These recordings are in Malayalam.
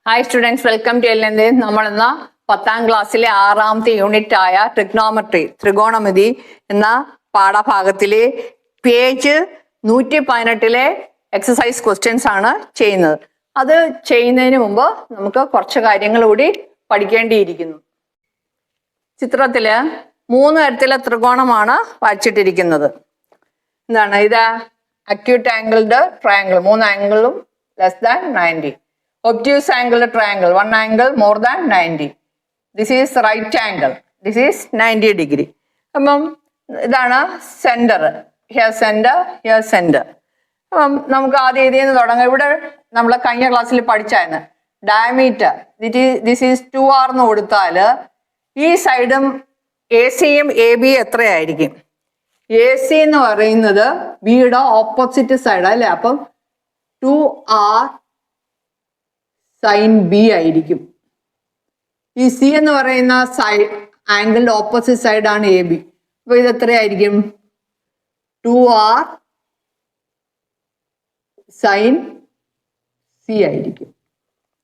Hi students, welcome to L. നമ്മളിന്ന് 10ാം ക്ലാസ്സിലെ 6ാമത്തെ യൂണിറ്റ് ആയ ട്രിഗ്നോമെട്രി ത്രികോണമിതി എന്ന പാഠഭാഗത്തിലെ പേജ് 118 എക്സസൈസ് ക്വസ്റ്റ്യൻസ് ആണ് ചെയ്യുന്നത്. അത് ചെയ്യുന്നതിന് മുമ്പ് നമുക്ക് കുറച്ച് കാര്യങ്ങൾ കൂടി പഠിക്കേണ്ടിയിരിക്കുന്നു. ചിത്രത്തില് 3 തരത്തിലെ ത്രികോണമാണ് വരച്ചിട്ടിരിക്കുന്നത്. എന്താണ് ഇത്? അക്യൂട്ട് ആംഗിൾഡ് ട്രയാങ്കിൾ, 3 ആംഗിളും less than 90. obtuse angled triangle, 1 angle more than 90. This is right angle. This is 90 degree. അപ്പം ഇതാണ് centre. Here centre, here centre. അപ്പം നമുക്ക് ആദ്യം ഇതിൽ നിന്ന് തുടങ്ങാം. ഇവിടെ നമ്മൾ കഴിഞ്ഞ ക്ലാസ്സിൽ പഠിച്ചായിരുന്നു ഡയമീറ്റർ. ദിസ് ഈസ് 2r എന്ന് കൊടുത്താൽ ഈ സൈഡും എ സിയും എ ബി എത്രയായിരിക്കും? എ സി എന്ന് പറയുന്നത് ബിയുടെ ഓപ്പോസിറ്റ് സൈഡ് അല്ലേ? അപ്പം 2r സൈൻ ബി ആയിരിക്കും. ഈ സി എന്ന് പറയുന്ന സൈഡ് ആംഗിളിന്റെ ഓപ്പോസിറ്റ് സൈഡാണ് എ ബി. അപ്പൊ ഇത് എത്രയായിരിക്കും? 2r സൈൻ സി ആയിരിക്കും.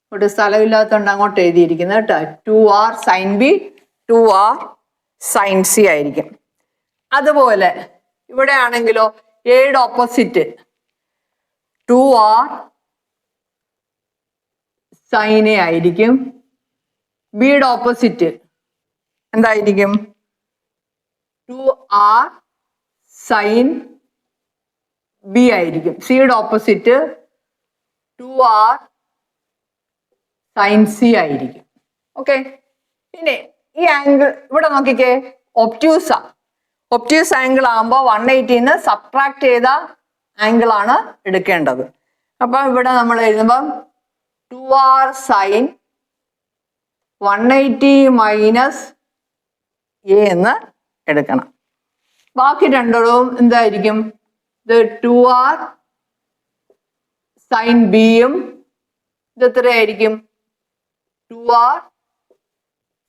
ഇവിടെ സ്ഥലമില്ലാത്തതുകൊണ്ട് അങ്ങോട്ട് എഴുതിയിരിക്കുന്നത് കേട്ടോ. 2r sign B, 2r sign C ആയിരിക്കും. അതുപോലെ ഇവിടെ ആണെങ്കിലോ എയുടെ ഓപ്പോസിറ്റ് 2r സൈൻ എ ആയിരിക്കും. ബിയുടെ ഓപ്പോസിറ്റ് എന്തായിരിക്കും? 2r സൈൻ ബി ആയിരിക്കും. സിയുടെ ഓപ്പോസിറ്റ് 2r സൈൻ സി ആയിരിക്കും. ഓക്കെ. ഇനി ഈ ആംഗിൾ ഇവിടെ നോക്കിക്കേ, ഒബ്റ്റ്യൂസാ. ഒബ്റ്റ്യൂസ് ആംഗിൾ ആകുമ്പോൾ 180 സബ്ട്രാക്ട് ചെയ്ത ആംഗിൾ ആണ് എടുക്കേണ്ടത്. അപ്പൊ ഇവിടെ നമ്മൾ എഴുതുമ്പം 2r സൈൻ 180 മൈനസ് എ എന്ന് എടുക്കണം. ബാക്കി രണ്ടും എന്തായിരിക്കും? ഇത് 2r സൈൻ ബിയും ഇത് എത്രയായിരിക്കും? 2r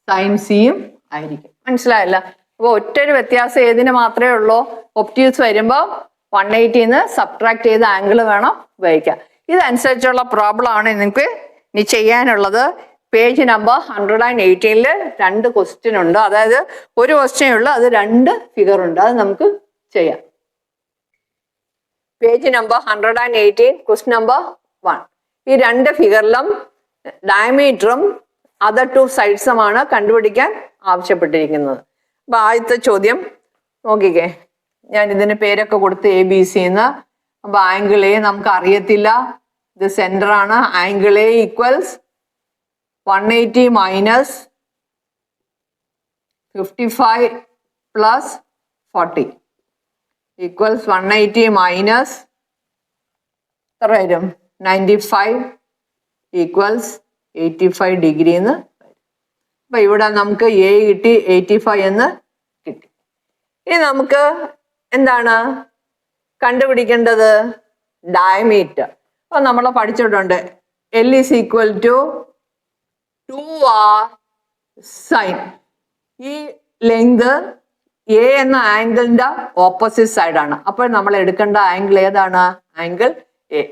സൈൻ സിയും ആയിരിക്കും. മനസ്സിലായല്ല? അപ്പോൾ ഒറ്റൊരു വ്യത്യാസം ഏതിന് മാത്രമേ ഉള്ളൂ? ഒബ്റ്റ്യൂസ് വരുമ്പോൾ 180 സബ്ട്രാക്ട് ചെയ്ത ആംഗിൾ വേണം ഉപയോഗിക്കാം. ഇതനുസരിച്ചുള്ള പ്രോബ്ലം ആണ് നിങ്ങൾക്ക് ഇനി ചെയ്യാനുള്ളത്. പേജ് നമ്പർ 118 2 ക്വസ്റ്റ്യൻ ഉണ്ട്. അതായത് ഒരു ക്വസ്റ്റ്യൻ ഉള്ളു, അത് 2 ഫിഗർ ഉണ്ട്. അത് നമുക്ക് ചെയ്യാം. Page number 118 question number 1. ഈ 2 ഫിഗറിലും ഡയമീറ്ററും അതർ 2 സൈഡ്സുമാണ് കണ്ടുപിടിക്കാൻ ആവശ്യപ്പെട്ടിരിക്കുന്നത്. അപ്പൊ ആദ്യത്തെ ചോദ്യം നോക്കിക്കേ. ഞാൻ ഇതിന് പേരൊക്കെ കൊടുത്ത് എ ബി സി എന്ന്. അപ്പൊ ആംഗിൾ എ നമുക്ക് അറിയത്തില്ല, ഇത് സെന്റർ ആണ്. Angle A equals 180 minus 55 plus 40 equals 180 minus എത്ര വരും? 95 ഈക്വൽസ് 85 ഡിഗ്രി എന്ന് വരും. അപ്പൊ ഇവിടെ നമുക്ക് എ കിട്ടി, 85 എന്ന് കിട്ടി. ഇനി നമുക്ക് എന്താണ് കണ്ടുപിടിക്കേണ്ടത്? ഡയമീറ്റർ. അപ്പൊ നമ്മൾ പഠിച്ചിട്ടുണ്ട് L is equal to 2r sine. ഈ ലെങ്ത് എ എന്ന ആംഗിളിന്റെ ഓപ്പോസിറ്റ് സൈഡാണ്. അപ്പോൾ നമ്മൾ എടുക്കേണ്ട ആംഗിൾ ഏതാണ്? Angle A.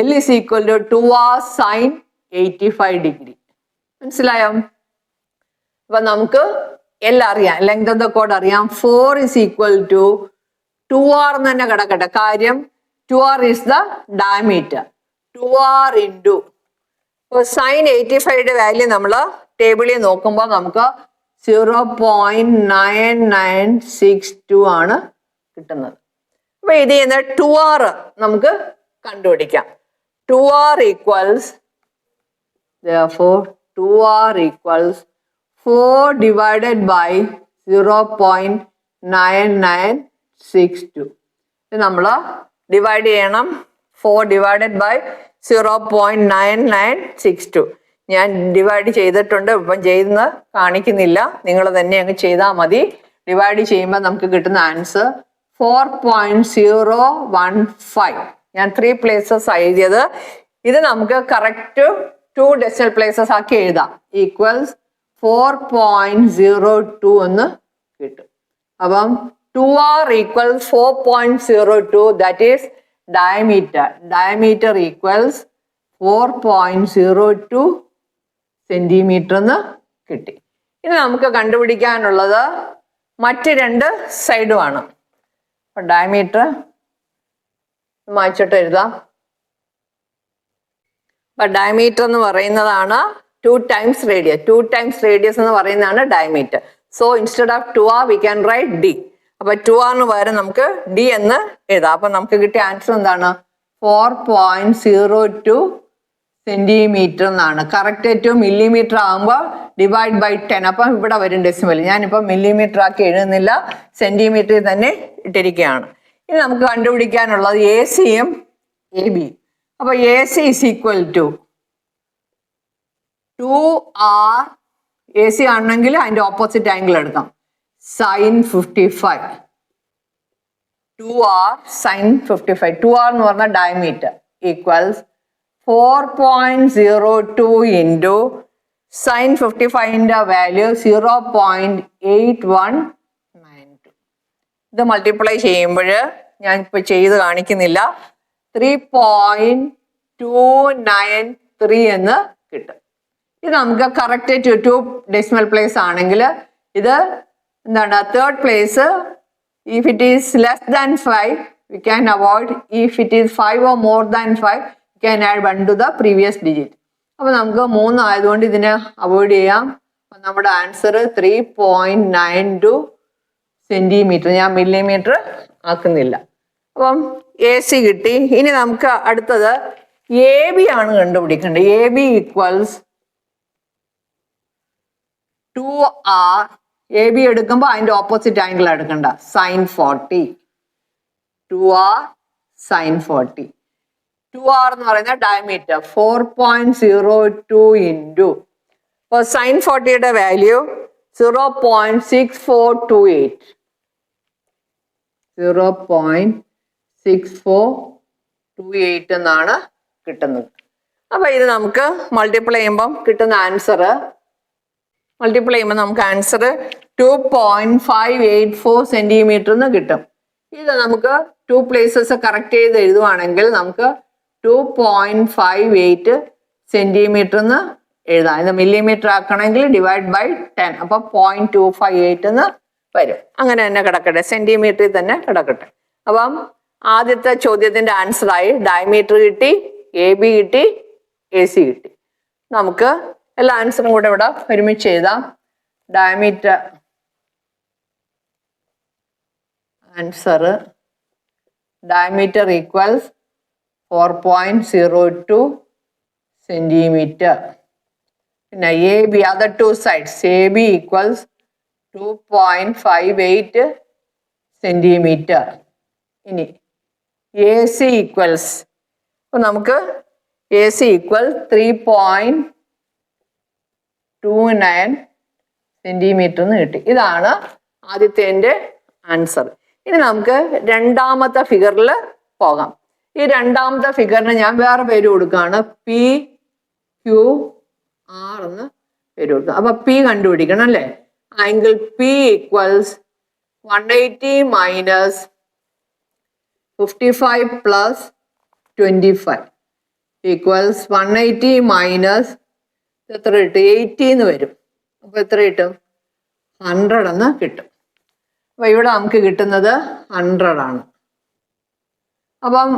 L is equal to 2r sine 85 degree. മനസ്സിലായോ? അപ്പൊ നമുക്ക് L അറിയാം, ലെങ്ത് ഓഫ് ദ കോഡ് അറിയാം. 4 is equal to 2r എന്ന് തന്നെ കിടക്കട്ടെ. കാര്യം 2r is the diameter. 2r into sine 85 value നമ്മൾ ടേബിളിൽ നോക്കുമ്പോൾ നമുക്ക് 0.9962 ആണ് കിട്ടുന്നത്. അപ്പൊ ഇത് ചെയ്യുന്ന 2r നമുക്ക് കണ്ടുപിടിക്കാം. 2r equals therefore 2r equals 4 divided by 0.9962. ഇത് നമ്മൾ ഡിവൈഡ് ചെയ്യണം. 4 ഡിവൈഡഡ് ബൈ 0.9962. ഞാൻ ഡിവൈഡ് ചെയ്തിട്ടുണ്ട്, ഇപ്പം ചെയ്യുന്ന കാണിക്കുന്നില്ല, നിങ്ങൾ തന്നെ അങ്ങ് ചെയ്താൽ മതി. ഡിവൈഡ് ചെയ്യുമ്പോൾ നമുക്ക് കിട്ടുന്ന ആൻസർ 4.015. ഞാൻ 3 പ്ലേസസ് എഴുതിയത്. ഇത് നമുക്ക് കറക്റ്റ് 2 ഡെസിമൽ പ്ലേസസ് ആക്കി എഴുതാം. ഈക്വൽസ് 4.02 എന്ന് കിട്ടും. അപ്പം 2r equals 4.02. that is diameter. Diameter equals 4.02 centimetre എന്ന് കിട്ടി. ഇനി നമുക്ക് കണ്ടുപിടിക്കാനുള്ളത് മറ്റ് രണ്ട് സൈഡുമാണ്. ഡയമീറ്റർ മായ്ച്ചിട്ട് എഴുതാം. അപ്പൊ ഡയമീറ്റർ എന്ന് പറയുന്നതാണ് 2 times radius. 2 times radius എന്ന് പറയുന്നതാണ് diameter. So instead of 2r we can write d. അപ്പൊ 2r പകരം നമുക്ക് d എന്ന് എഴുതാം. അപ്പൊ നമുക്ക് കിട്ടിയ ആൻസർ എന്താണ്? 4.02 സെന്റിമീറ്റർ എന്നാണ്. കറക്റ്റ് ടു മില്ലിമീറ്റർ ആകുമ്പോൾ ഡിവൈഡ് ബൈ 10. അപ്പം ഇവിടെ വരും ഡെസിമൽ. ഞാനിപ്പോൾ മില്ലിമീറ്റർ ആക്കി എഴുതുന്നില്ല, സെന്റിമീറ്ററിൽ തന്നെ ഇട്ടിരിക്കുകയാണ്. ഇനി നമുക്ക് കണ്ടുപിടിക്കാനുള്ളത് എ സിയും എ ബി. അപ്പൊ A C is equal to 2r. A C ആണെങ്കിൽ അതിന്റെ ഓപ്പോസിറ്റ് ആംഗിൾ എടുക്കാം, sin 55. 2r sin 55. 2r എന്ന് പറഞ്ഞാൽ ഡയമീറ്റർ ഈക്വൽസ് 4.02 ഇൻറ്റു sin 55ന്റെ വാല്യൂ 0.8192. ഇത് മൾട്ടിപ്ലൈ ചെയ്യുമ്പോൾ ഞാൻ ഇപ്പോൾ ചെയ്ത് കാണിക്കുന്നില്ല, 3.293 എന്ന് കിട്ടും. ഇത് നമുക്ക് കറക്റ്റ് ടു ഡെസിമൽ പ്ലേസ് ആണെങ്കിൽ ഇത് എന്താണ് third place. If it is less than 5 we can avoid. If it is 5 or more than 5 we can add 1 to the previous digit. അപ്പോൾ നമുക്ക് 3 ആയതുകൊണ്ട് ഇതിനെ അവോയ്ഡ് ചെയ്യാം. അപ്പം നമ്മുടെ ആൻസർ 3.92 സെന്റിമീറ്റർ. ഞാൻ മില്ലിമീറ്റർ ആക്കുന്നില്ല. അപ്പം എ സി കിട്ടി. ഇനി നമുക്ക് അടുത്തത് എ ബി ആണ് കണ്ടുപിടിക്കേണ്ടത്. A B equals 2r. A B എടുക്കുമ്പോൾ അതിന്റെ ഓപ്പോസിറ്റ് ആംഗിൾ എടുക്കണ്ട, sin 40. 2r sin 40. 2r എന്ന് പറയുന്ന ഡയമീറ്റർ 4.02 ഇൻറ്റു അപ്പോൾ sin 40യുടെ വാല്യൂ 0.6428. 0.6428 എന്നാണ് കിട്ടുന്നത്. അപ്പൊ ഇത് നമുക്ക് മൾട്ടിപ്ലൈ ചെയ്യുമ്പം കിട്ടുന്ന ആൻസർ നമുക്ക് ആൻസർ 2.584 സെന്റിമീറ്റർ എന്ന് കിട്ടും. ഇത് നമുക്ക് 2 പ്ലേസസ് കറക്റ്റ് ചെയ്ത് എഴുതുവാണെങ്കിൽ നമുക്ക് 2.58 സെന്റിമീറ്റർ എന്ന് എഴുതാം. ഇത് മില്ലിമീറ്റർ ആക്കണമെങ്കിൽ ഡിവൈഡ് ബൈ 10. അപ്പൊ 0.258 എന്ന് വരും. അങ്ങനെ തന്നെ കിടക്കട്ടെ, സെന്റിമീറ്ററിൽ തന്നെ കിടക്കട്ടെ. അപ്പം ആദ്യത്തെ ചോദ്യത്തിന്റെ ആൻസറായി ഡയമീറ്റർ കിട്ടി, എ ബി കിട്ടി, എ സി കിട്ടി. നമുക്ക് എല്ലാ ആൻസറും കൂടെ ഇവിടെ ഒരുമിച്ച് എഴുതാം. Diameter answer diameter equals 4.02 centimetre. പിന്നെ A B other 2 sides A B equals 2.58 centimetre. ഇനി എ സി ഈക്വൽസ് അപ്പോൾ നമുക്ക് എ സി ഈക്വൽ 3.29 സെന്റിമീറ്റർ എന്ന് കിട്ടി. ഇതാണ് ആദ്യത്തെ ആൻസർ. ഇനി നമുക്ക് രണ്ടാമത്തെ ഫിഗറിൽ പോകാം. ഈ രണ്ടാമത്തെ ഫിഗറിന് ഞാൻ വേറെ പേര് കൊടുക്കുകയാണ്, പി ക്യു ആർ എന്ന് പേര് കൊടുക്കുക. അപ്പൊ പി കണ്ടുപിടിക്കണം അല്ലേ? Angle P equals 180 minus 55 plus 25 equals 180 minus എത്ര കിട്ടും? 80 എന്ന് വരും. അപ്പൊ എത്ര കിട്ടും? 100 എന്ന് കിട്ടും. അപ്പൊ ഇവിടെ നമുക്ക് കിട്ടുന്നത് 100 ആണ്. അപ്പം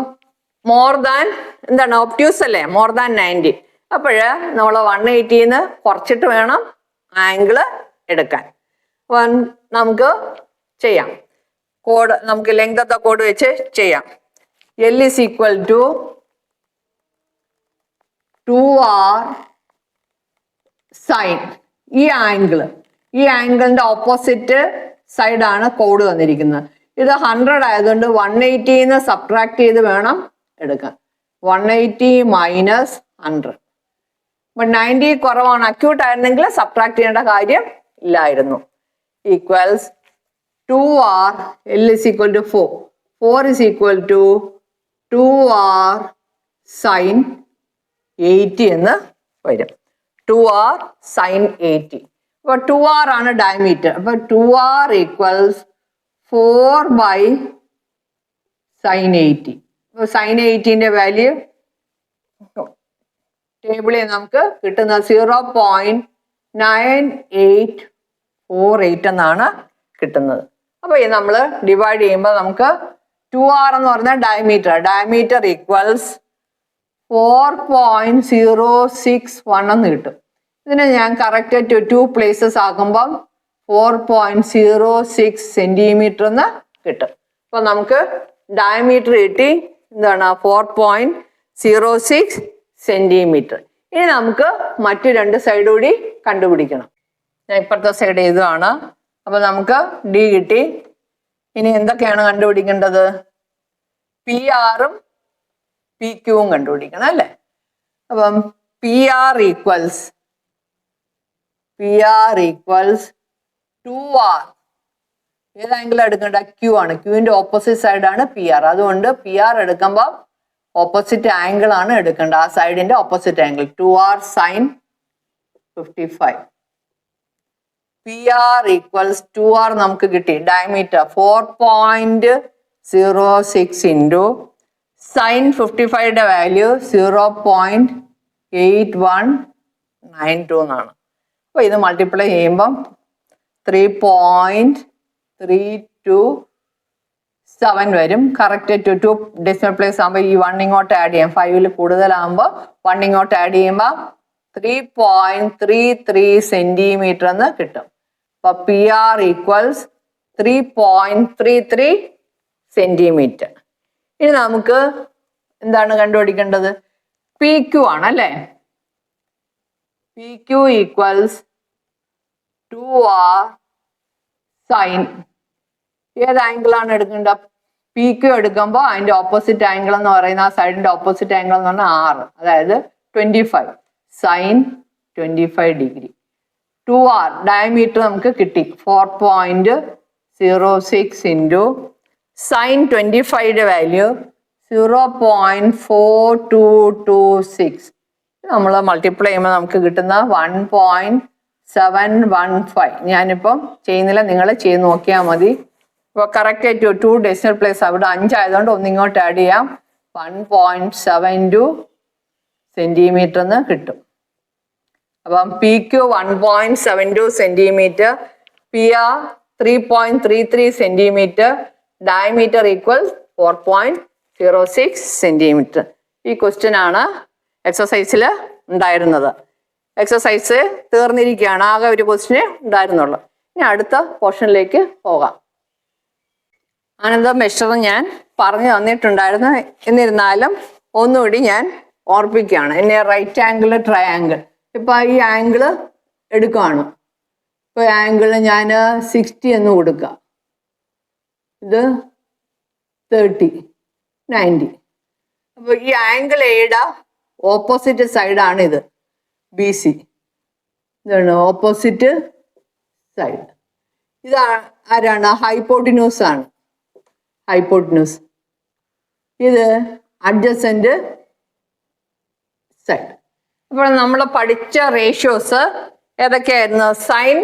മോർ ദാൻ എന്താണ്? ഒബ്റ്റ്യൂസ് അല്ലേ? More than 90. അപ്പോഴ് നമ്മൾ 180 കുറച്ചിട്ട് വേണം ആംഗിള് എടുക്കാൻ. അപ്പം നമുക്ക് ചെയ്യാം. കോഡ് നമുക്ക് ലെങ്ത് ഓഫ് ദ കോഡ് വെച്ച് ചെയ്യാം. L is equal to 2r sin. ഈ ആംഗിളിന്റെ ഓപ്പോസിറ്റ് സൈഡാണ് കോഡ് വന്നിരിക്കുന്നത്. ഇത് 100 ആയതുകൊണ്ട് 180 സബ്ട്രാക്ട് ചെയ്ത് വേണം എടുക്കാൻ. 180 മൈനസ് 100. അപ്പൊ 90 കുറവാണ്. അക്യൂട്ട് ആയിരുന്നെങ്കിൽ സബ്ട്രാക്ട് ചെയ്യേണ്ട കാര്യം ഇല്ലായിരുന്നു. Equals 2r. L is equal to 4. 4 is equal to 2r sin 80 എന്ന് വരും. 2r sin 80. അപ്പൊ 2r ആണ് ഡയമീറ്റർ. അപ്പൊ 2r ഈക്വൽസ് 4 by sin 80. അപ്പൊ sin 80ന്റെ വാല്യൂ ടേബിളിൽ നമുക്ക് കിട്ടുന്ന 0.9848 എന്നാണ് കിട്ടുന്നത്. അപ്പൊ ഇത് നമ്മൾ ഡിവൈഡ് ചെയ്യുമ്പോൾ നമുക്ക് 2r എന്ന് പറഞ്ഞാൽ ഡയമീറ്റർ ഈക്വൽസ് 4.061 എന്ന് കിട്ടും. ഇതിനെ ഞാൻ കറക്റ്റ് ടു 2 പ്ലേസസ് ആക്കുമ്പം 4.06 സെന്റിമീറ്റർ എന്ന് കിട്ടും. അപ്പൊ നമുക്ക് ഡയമീറ്റർ കിട്ടി എന്താണ് 4.06 സെന്റിമീറ്റർ. ഇനി നമുക്ക് മറ്റു 2 സൈഡ് കൂടി കണ്ടുപിടിക്കണം. ഞാൻ ഇപ്പുറത്തെ സൈഡ് ഇതാണ്. അപ്പൊ നമുക്ക് ഡി കിട്ടി. ഇനി എന്തൊക്കെയാണ് കണ്ടുപിടിക്കേണ്ടത്? പി ആറും പി ക്യൂവും കണ്ടുപിടിക്കണം അല്ലേ? അപ്പം പി ആർ ഈക്വൽസ് 2r. ഏത് ആംഗിൾ എടുക്കേണ്ട? ക്യൂ ആണ്. ക്യൂവിന്റെ ഓപ്പോസിറ്റ് സൈഡാണ് പി ആർ. അതുകൊണ്ട് പി ആർ എടുക്കുമ്പോൾ ഓപ്പോസിറ്റ് ആംഗിൾ ആണ് എടുക്കേണ്ടത്. ആ സൈഡിന്റെ opposite angle 2r sin 55. P R equals 2r നമുക്ക് കിട്ടി. ഡയമീറ്റർ 4.06 ഇൻറ്റു സൈൻ 55യുടെ വാല്യൂ 0.8192 എന്നാണ്. അപ്പൊ ഇത് മൾട്ടിപ്ലൈ ചെയ്യുമ്പം 3.327 വരും. കറക്റ്റ് ടു 2 ഡെസിമൽ പ്ലേസ് ആകുമ്പോൾ ഈ 1 ഇങ്ങോട്ട് ആഡ് ചെയ്യാം. 5ൽ കൂടുതലാകുമ്പോൾ 1 ഇങ്ങോട്ട് ആഡ് ചെയ്യുമ്പോൾ 3.33 സെന്റിമീറ്റർ എന്ന് കിട്ടും. അപ്പൊ പി ആർ ഈക്വൽസ് 3.33 സെന്റിമീറ്റർ. ഇനി നമുക്ക് എന്താണ് കണ്ടുപിടിക്കേണ്ടത്? പി ക്യു ആണ് അല്ലേ? P Q equals 2r sine. ഏത് ആംഗിളാണ് എടുക്കേണ്ടത്? പി ക്യു എടുക്കുമ്പോൾ അതിന്റെ ഓപ്പോസിറ്റ് ആംഗിൾ എന്ന് പറയുന്ന ആ സൈഡിന്റെ ഓപ്പോസിറ്റ് ആംഗിൾ എന്ന് പറഞ്ഞാൽ 6, അതായത് 25 സൈൻ 25 ഡിഗ്രി. 2r ഡയമീറ്റർ നമുക്ക് കിട്ടി 4.06 ഇൻറ്റു സൈൻ 25യുടെ വാല്യൂ 0.4226. നമ്മൾ മൾട്ടിപ്ലൈ ചെയ്യുമ്പോൾ നമുക്ക് കിട്ടുന്ന 1.715. ഞാനിപ്പം ചെയ്യുന്നില്ല, നിങ്ങൾ ചെയ്ത് നോക്കിയാൽ മതി. ഇപ്പോൾ കറക്റ്റ് 2 ഡെസിമൽ പ്ലേസ് അവിടെ 5 ആയതുകൊണ്ട് ഒന്നിങ്ങോട്ട് ആഡ് ചെയ്യാം. 1.72 സെന്റിമീറ്റർ എന്ന് കിട്ടും. അപ്പം P Q 1.72 centimetre, P R 3.33 centimetre, diameter equal 4.06 centimetre. ഈ ക്വസ്റ്റ്യൻ ആണ് എക്സസൈസിൽ ഉണ്ടായിരുന്നത്. എക്സസൈസ് തീർന്നിരിക്കുകയാണ്. ആകെ ഒരു ക്വസ്റ്റ്യനെ ഉണ്ടായിരുന്നുള്ളൂ. ഇനി അടുത്ത പോർഷനിലേക്ക് പോകാം. ആനന്ദ മെഷർ ഞാൻ പറഞ്ഞു തന്നിട്ടുണ്ടായിരുന്നു. എന്നിരുന്നാലും ഒന്നുകൂടി ഞാൻ ഓർപ്പിക്കുകയാണ്. എന്നെ റൈറ്റ് ആംഗിൾ ട്രയാങ്കിൾ. ഇപ്പൊ ഈ ആംഗിള് എടുക്കുകയാണ്. ഇപ്പൊ ആംഗിള് ഞാൻ 60 എന്ന് കൊടുക്കുക. ഇത് 30, 90. അപ്പൊ ഈ ആംഗിൾ എയുടെ ഓപ്പോസിറ്റ് സൈഡാണ് ഇത്. ബി സി ഇതാണ് ഓപ്പോസിറ്റ് സൈഡ്. ഇത് ആരാണ്? ഹൈപ്പോട്ടിന്യൂസ് ആണ്. ഹൈപ്പോട്ടിന്യൂസ്. ഇത് അഡ്ജസന്റ് സൈഡ്. അപ്പോൾ നമ്മൾ പഠിച്ച റേഷ്യോസ് ഏതൊക്കെയായിരുന്നു? Sign,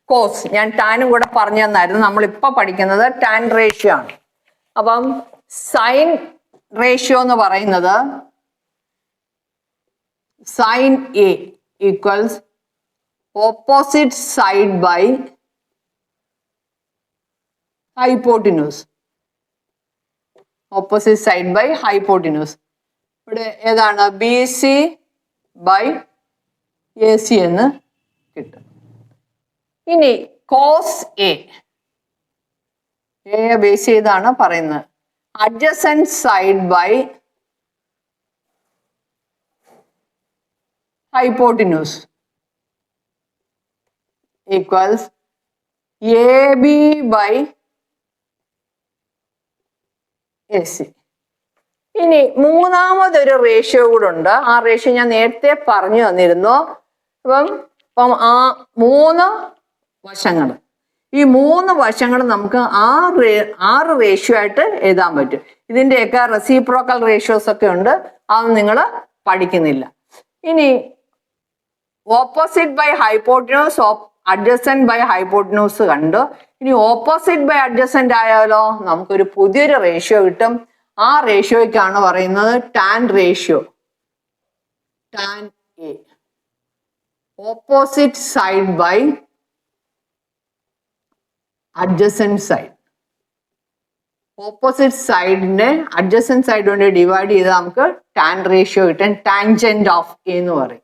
cos. ഞാൻ ടാനും കൂടെ പറഞ്ഞു തന്നായിരുന്നു. നമ്മളിപ്പോൾ പഠിക്കുന്നത് ടാൻ റേഷ്യോ ആണ്. അപ്പം സൈൻ റേഷ്യോ എന്ന് പറയുന്നത് sine A equals opposite side by hypotenuse. Opposite side by hypotenuse. ഇവിടെ ഏതാണ്? B C by A C എന്ന് കിട്ടും. ഇനി കോസ് എ ബേസ് ചെയ്താണ് പറയുന്നത്. Adjacent side by hypotenuse equals A B by A C. ഇനി മൂന്നാമതൊരു റേഷ്യോ കൂടെ ഉണ്ട്. ആ റേഷ്യോ ഞാൻ നേരത്തെ പറഞ്ഞു തന്നിരുന്നു. അപ്പം ആ 3 വശങ്ങൾ, ഈ 3 വശങ്ങൾ നമുക്ക് 6 റേഷ്യോ ആയിട്ട് എഴുതാൻ പറ്റും. ഇതിൻ്റെയൊക്കെ റെസിപ്രോക്കൽ റേഷ്യോസ് ഒക്കെ ഉണ്ട്. അതൊന്നും നിങ്ങൾ പഠിക്കുന്നില്ല. ഇനി opposite by hypotenuse, adjacent by hypotenuse കണ്ടു. ഇനി ഓപ്പോസിറ്റ് ബൈ അഡ്ജസന്റ് ആയാലോ നമുക്കൊരു പുതിയൊരു റേഷ്യോ കിട്ടും. ആ റേഷ്യോയ്ക്കാണ് പറയുന്നത് tan ratio. tan A. Opposite side by adjacent side. Opposite സൈഡിനെ അഡ്ജസന്റ് സൈഡ് കൊണ്ട് ഡിവൈഡ് ചെയ്ത് നമുക്ക് ടാൻ റേഷ്യോ കിട്ടാൻ ടാൻജന്റ് ഓഫ് എ എന്ന് പറയും.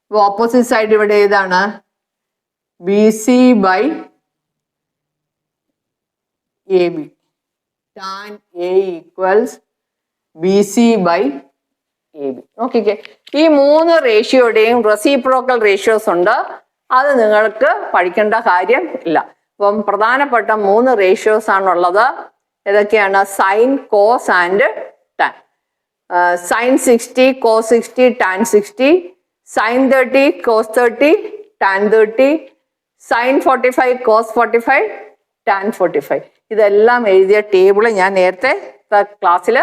അപ്പൊ ഓപ്പോസിറ്റ് സൈഡ് ഇവിടെ ഏതാണ്? B C by A B. Tan A equals B C by A B. നോക്കിക്കേ, ഈ മൂന്ന് റേഷ്യോയുടെയും റെസിപ്രോക്കൽ റേഷ്യോസ് ഉണ്ട്. അത് നിങ്ങൾക്ക് പഠിക്കേണ്ട കാര്യം ഇല്ല. അപ്പം പ്രധാനപ്പെട്ട മൂന്ന് റേഷ്യോസ് ആണുള്ളത്. ഏതൊക്കെയാണ്? Sine, cos and tan. Sine 60, cos 60, tan 60. Sine 30, cos 30, tan 30. Sine 45, cos 45, tan 45. ഇതെല്ലാം എഴുതിയ ടേബിള് ഞാൻ നേരത്തെ ക്ലാസ്സിൽ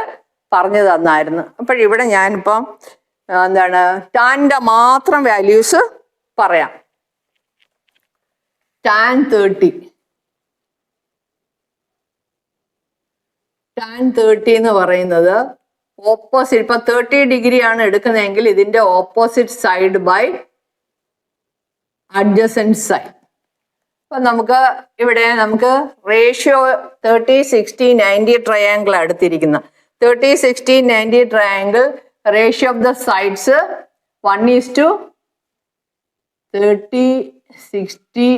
പറഞ്ഞു തന്നായിരുന്നു. അപ്പോഴിവിടെ ഞാനിപ്പം എന്താണ് ടാൻ്റെ മാത്രം വാല്യൂസ് പറയാം. ടാൻ 30. ടാൻ 30 എന്ന് പറയുന്നത് ഓപ്പോസിറ്റ്, ഇപ്പൊ 30 ഡിഗ്രി ആണ് എടുക്കുന്നതെങ്കിൽ ഇതിന്റെ opposite side by adjacent side. അപ്പൊ നമുക്ക് റേഷ്യോ 30, 60, 90 ട്രയാങ്കിൾ എടുത്തിരിക്കുന്ന 30, 60, 90 triangle. Ratio of the sides 1:30, 60,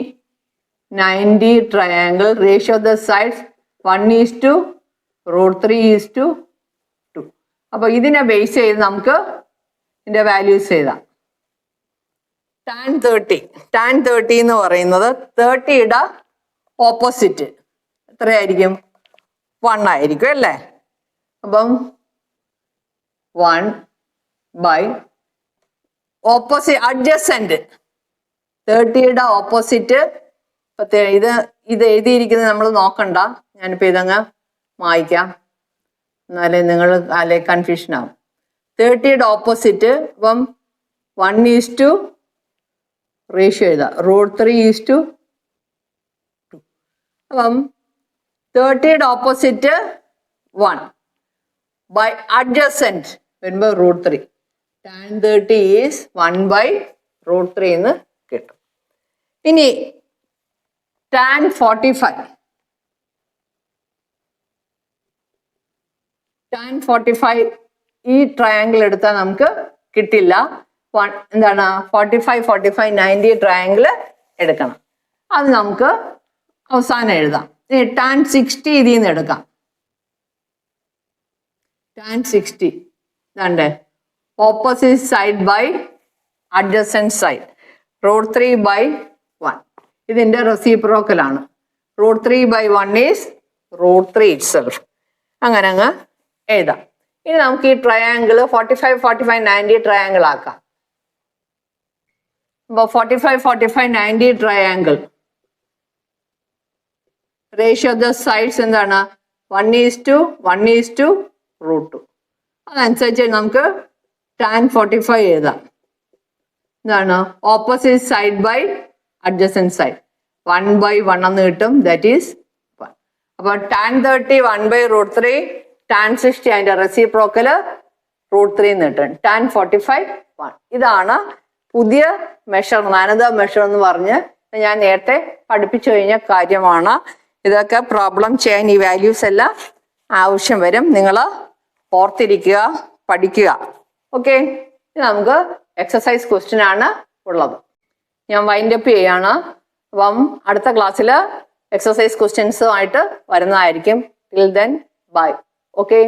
90 triangle. Ratio of the sides 1:√3:2. അപ്പൊ ഇതിനെ ബേസ് ചെയ്ത് നമുക്ക് ഇതിന്റെ വാല്യൂസ് എഴുതാം. ടാൻ 30 എന്ന് പറയുന്നത് 30യുടെ ഓപ്പോസിറ്റ് എത്രയായിരിക്കും? 1 ആയിരിക്കും അല്ലേ? അപ്പം 1 ബൈ ഓപ്പോസിറ്റ് അഡ്ജസന്റ് 30യുടെ ഓപ്പോസിറ്റ്. ഇത് എഴുതിയിരിക്കുന്നത് നമ്മൾ നോക്കണ്ട, ഞാനിപ്പോ ഇതങ്ങ് മായ്ക്കാം, എന്നാലേ നിങ്ങൾ അല്ലെ കൺഫ്യൂഷൻ ആവും. 30യുടെ ഓപ്പോസിറ്റ്. അപ്പം 1:, റേഷ്യോ എഴുതാം, √3:2. അപ്പം 30യുടെ ഓപ്പോസിറ്റ് 1 ബൈ അഡ്ജസന്റ് വരുമ്പോൾ √3. ടാൻ 30 ഈസ് 1/√3 എന്ന് കിട്ടും. ഇനി ടാൻ 45. ടാൻ 45 ഈ ട്രയാങ്കിൾ എടുത്താൽ നമുക്ക് കിട്ടില്ല. എന്താണ് 45, 45, 90 ട്രയാങ്കിൾ എടുക്കണം. അത് നമുക്ക് അവസാനം എഴുതാം. ടാൻ 60 ഇതിൽ നിന്ന് എടുക്കാം. ടാൻ 60 ഇതാണ്ട് opposite side by adjacent side √3/1. ഇതിന്റെ റെസിപ്രോക്കൽ ആണ്. √3/1 ഈസ് √3 ഇറ്റ്സെൽഫ്. അങ്ങനെ അങ്ങ് എഴുതാം. ഇനി നമുക്ക് ഈ ട്രയാങ്കിൾ 45, 45, 90 ട്രയാങ്കിൾ ആക്കാം. അപ്പോൾ 45, 45, 90 triangle ratio of the sides എന്താണ്? 1:1:√2. അതനുസരിച്ച് നമുക്ക് ടാൻ 45 എഴുതാം. എന്താണ്? Opposite side by adjacent side 1/1 എന്ന് കിട്ടും. That is 1. അപ്പൊ ടാൻ 30 1/√3, ടാൻ 60 അതിന്റെ റെസിപ്രോക്കല് √3 എന്ന് കിട്ടും. ടാൻ 45 1. ഇതാണ് പുതിയ മെഷർ, അനദർ മെഷർ എന്ന് പറഞ്ഞ് ഞാൻ നേരത്തെ പഠിപ്പിച്ചു കഴിഞ്ഞ കാര്യമാണ്. ഇതൊക്കെ പ്രോബ്ലം ചെയ്യാൻ ഈ വാല്യൂസ് എല്ലാം ആവശ്യം വരും. നിങ്ങൾ ഓർത്തിരിക്കുക, പഠിക്കുക. ഓക്കെ, നമുക്ക് എക്സസൈസ് ക്വസ്റ്റ്യൻ ആണ് ഉള്ളത്. ഞാൻ വൈൻഡ് അപ്പ് ചെയ്യാണ്. അപ്പം അടുത്ത ക്ലാസ്സിൽ എക്സസൈസ് ക്വസ്റ്റ്യൻസുമായിട്ട് വരുന്നതായിരിക്കും. Till then bye. ഓക്കെ.